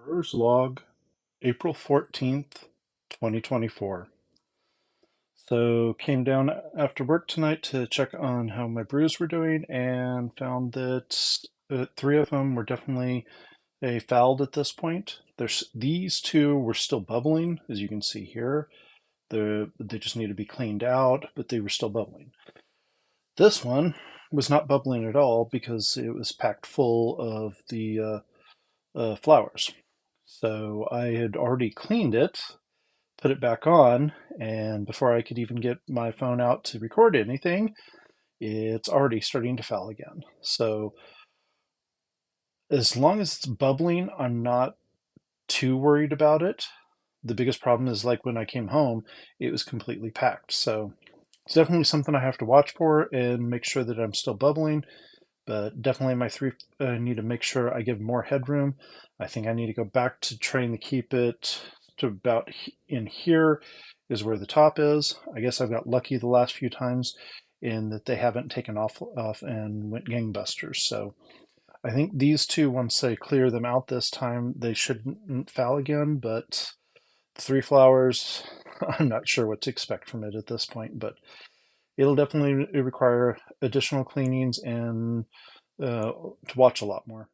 Brewers Log, April 14th, 2024. So came down after work tonight to check on how my brews were doing and found that three of them were definitely fouled at this point. These two were still bubbling, as you can see here. They just need to be cleaned out, but they were still bubbling. This one was not bubbling at all because it was packed full of the flowers. So I had already cleaned it, put it back on, and before I could even get my phone out to record anything, it's already starting to foul again. So as long as it's bubbling, I'm not too worried about it. The biggest problem is like when I came home, it was completely packed. So it's definitely something I have to watch for and make sure that I'm still bubbling. But definitely my three need to make sure I give more headroom. I think I need to go back to trying to keep it to about in here is where the top is. I guess I've got lucky the last few times in that they haven't taken off and went gangbusters. So I think these two, once I clear them out this time, they shouldn't foul again. But three flowers, I'm not sure what to expect from it at this point, but it'll definitely require additional cleanings and to watch a lot more.